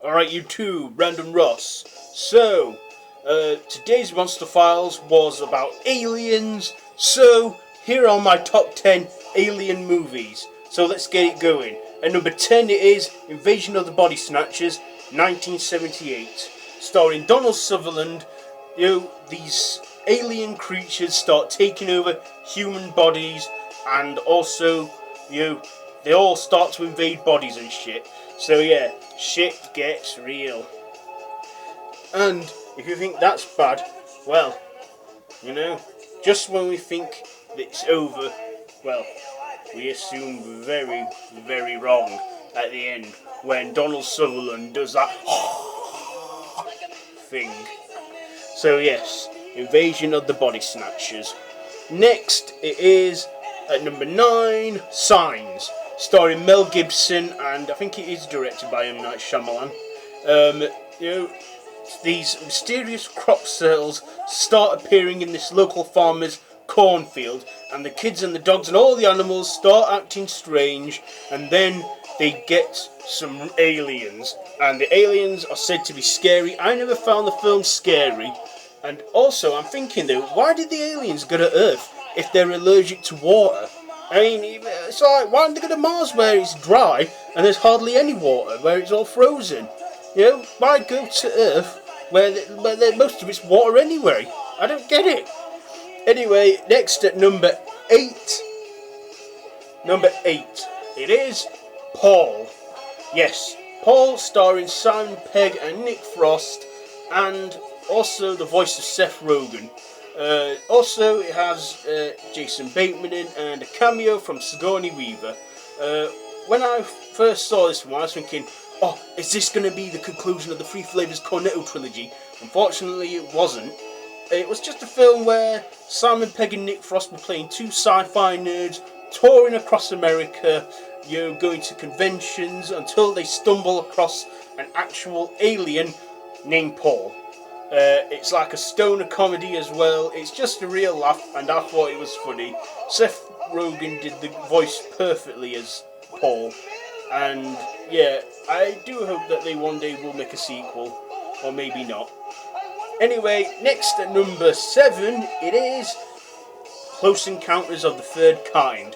Alright, you too, Brandon Ross. So, today's Monster Files was about aliens. So, here are my top 10 alien movies. So, let's get it going. At number 10 it is Invasion of the Body Snatchers, 1978. Starring Donald Sutherland. These alien creatures start taking over human bodies, and also, they all start to invade bodies and shit. So yeah, shit gets real. And if you think that's bad, well, just when we think it's over, well, we assume very, very wrong at the end when Donald Sutherland does that thing. So yes, Invasion of the Body Snatchers. Next, it is at number 9, Signs, starring Mel Gibson, and I think it is directed by M. Night Shyamalan. These mysterious crop circles start appearing in this local farmer's cornfield, and the kids and the dogs and all the animals start acting strange, and then they get some aliens, and the aliens are said to be scary. I never found the film scary, and also I'm thinking though, why did the aliens go to Earth if they're allergic to water? I mean, it's like, why don't they go to Mars where it's dry and there's hardly any water, where it's all frozen? Why go to Earth where most of it's water anyway? I don't get it. Anyway, next at number 8. Number 8. It is Paul. Yes, Paul, starring Simon Pegg and Nick Frost, and also the voice of Seth Rogen. Also, it has Jason Bateman in, and a cameo from Sigourney Weaver. When I first saw this one, I was thinking, is this going to be the conclusion of the Three Flavors Cornetto trilogy? Unfortunately, it wasn't. It was just a film where Simon Pegg and Nick Frost were playing two sci-fi nerds, touring across America, going to conventions, until they stumble across an actual alien named Paul. It's like a stoner comedy as well. It's just a real laugh, and I thought it was funny. Seth Rogen did the voice perfectly as Paul, and yeah, I do hope that they one day will make a sequel, or maybe not. Anyway, next at number 7, it is Close Encounters of the Third Kind.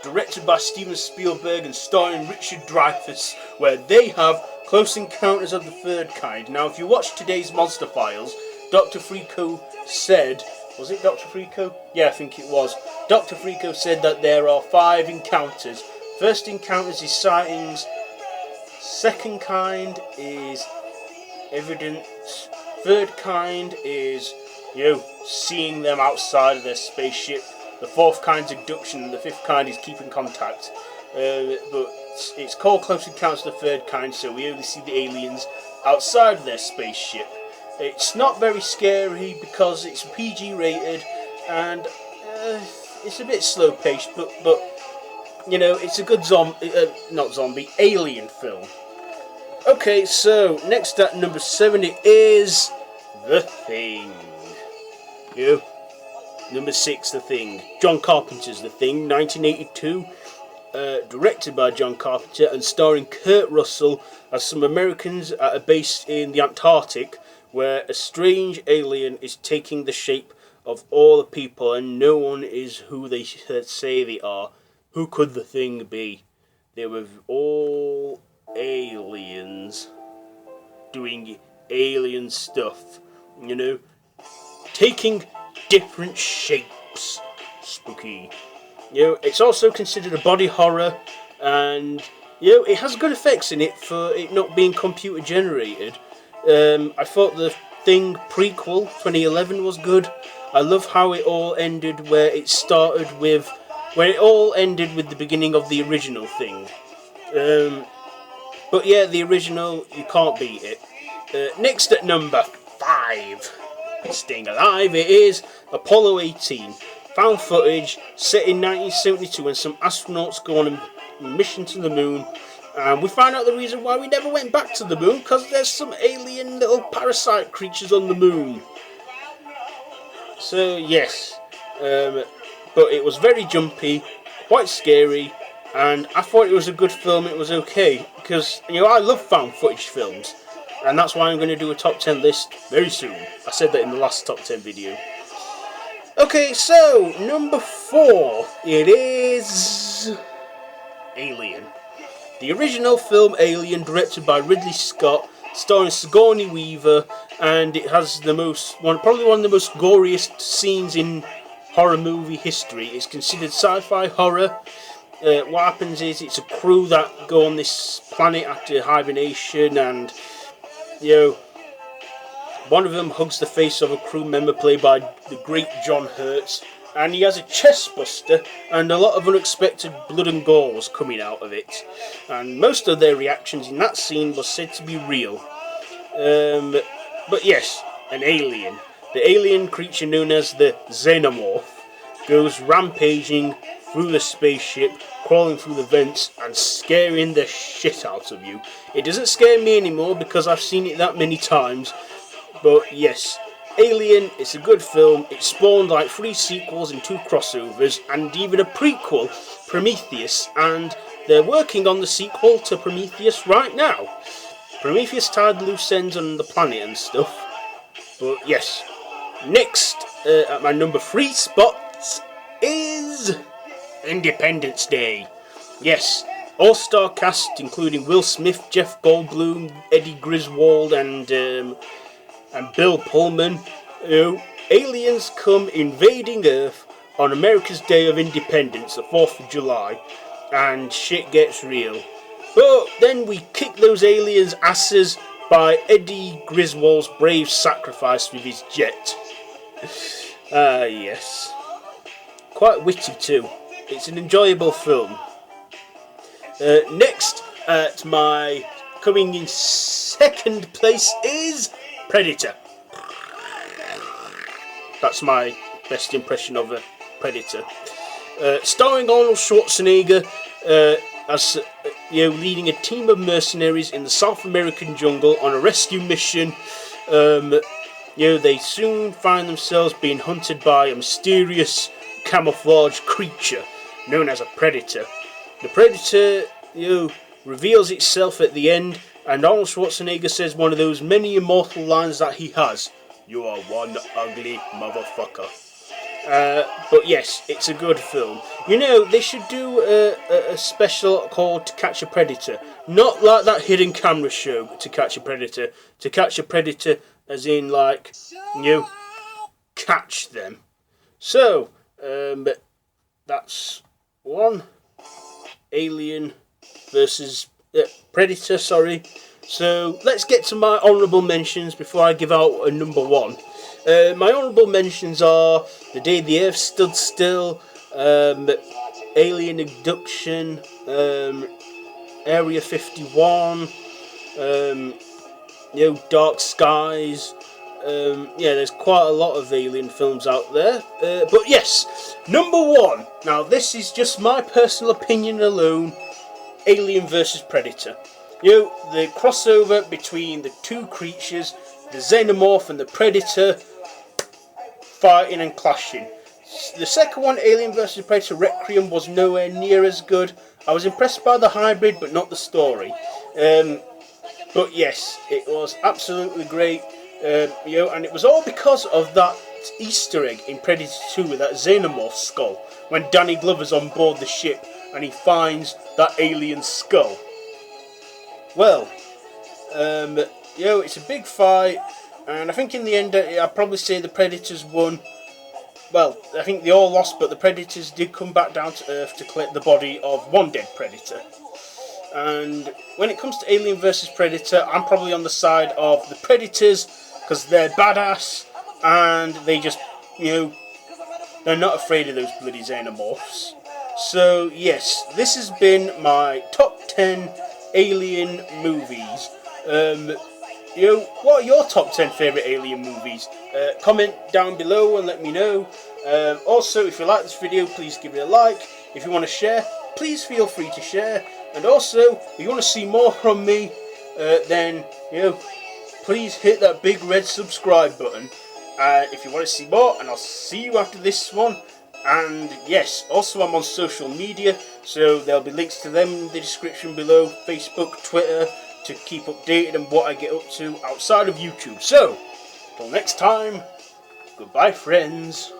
Directed by Steven Spielberg and starring Richard Dreyfuss, where they have Close Encounters of the Third Kind. Now, if you watch today's Monster Files, Dr. Frico said... Was it Dr. Frico? Yeah, I think it was. Dr. Frico said that there are 5 encounters. First encounters is sightings. Second kind is evidence. Third kind is, seeing them outside of their spaceship. The fourth kind is abduction, and the fifth kind is keeping contact. But it's called Close Encounters of the Third Kind, so we only see the aliens outside of their spaceship. It's not very scary because it's PG rated, and it's a bit slow paced, but it's a good alien film. Okay, so next at number 7 it is The Thing. Number 6, The Thing. John Carpenter's The Thing, 1982. Directed by John Carpenter and starring Kurt Russell as some Americans at a base in the Antarctic, where a strange alien is taking the shape of all the people, and no one is who they say they are. Who could the Thing be? They were all aliens doing alien stuff, taking different shapes. Spooky. It's also considered a body horror, and it has good effects in it for it not being computer generated. I thought the Thing prequel 2011 was good. I love how it all ended where it all ended with the beginning of the original Thing. But yeah, the original, you can't beat it. Next at number 5, staying alive, it is Apollo 18. Found footage set in 1972 when some astronauts go on a mission to the moon. And we find out the reason why we never went back to the moon, because there's some alien little parasite creatures on the moon. So yes, but it was very jumpy, quite scary, and I thought it was a good film. It was okay, because I love found footage films, and that's why I'm going to do a top 10 list very soon. I said that in the last top 10 video. Okay, so number 4, it is Alien. The original film Alien, directed by Ridley Scott, starring Sigourney Weaver, and it has probably one of the most goriest scenes in horror movie history. It's considered sci-fi horror. What happens is it's a crew that go on this planet after hibernation, and one of them hugs the face of a crew member played by the great John Hurt, and he has a chest buster and a lot of unexpected blood and gore was coming out of it, and most of their reactions in that scene was said to be real. But yes, an alien. The alien creature known as the Xenomorph goes rampaging through the spaceship, crawling through the vents and scaring the shit out of you. It doesn't scare me anymore because I've seen it that many times, but yes, Alien, it's a good film. It spawned like 3 sequels and 2 crossovers, and even a prequel, Prometheus, and they're working on the sequel to Prometheus right now. Prometheus tied loose ends on the planet and stuff. But yes, next at my number 3 spot is Independence Day. Yes, all-star cast including Will Smith, Jeff Goldblum, Eddie Griswold, and Bill Pullman. Aliens come invading Earth on America's Day of Independence, the 4th of July, and shit gets real. But then we kick those aliens' asses by Eddie Griswold's brave sacrifice with his jet. Yes. Quite witty too. It's an enjoyable film. Next at my coming in second place is Predator. That's my best impression of a Predator. Starring Arnold Schwarzenegger as leading a team of mercenaries in the South American jungle on a rescue mission. They soon find themselves being hunted by a mysterious camouflage creature known as a predator. The predator reveals itself at the end, and Arnold Schwarzenegger says one of those many immortal lines that he has: "You are one ugly motherfucker." But yes, it's a good film. They should do a special called To Catch a Predator. Not like that hidden camera show, To Catch a Predator. To Catch a Predator as in, like, catch them. So, that's one. Alien versus Predator, sorry. So, let's get to my honourable mentions before I give out a number 1. My honourable mentions are The Day the Earth Stood Still, Alien Abduction, Area 51, Dark Skies. There's quite a lot of Alien films out there. But yes, number 1. Now, this is just my personal opinion alone. Alien vs Predator. The crossover between the 2 creatures, the Xenomorph and the Predator, fighting and clashing. The second one, Alien vs Predator Requiem, was nowhere near as good. I was impressed by the hybrid, but not the story. But yes, it was absolutely great. And it was all because of that Easter egg in Predator 2 with that Xenomorph skull. When Danny Glover's on board the ship and he finds that alien skull. Well, it's a big fight. And I think in the end, I'd probably say the Predators won. Well, I think they all lost, but the Predators did come back down to Earth to collect the body of one dead Predator. And when it comes to Alien vs Predator, I'm probably on the side of the Predators, because they're badass, and they just, they're not afraid of those bloody Xenomorphs. So, yes, this has been my top 10 Alien movies. What are your top 10 favourite Alien movies? Comment down below and let me know. Also, if you like this video, please give it a like. If you want to share, please feel free to share. And also, if you want to see more from me, then, please hit that big red subscribe button. If you want to see more, and I'll see you after this one. And yes, also I'm on social media, so there'll be links to them in the description below, Facebook, Twitter, to keep updated on what I get up to outside of YouTube. So, till next time, goodbye friends.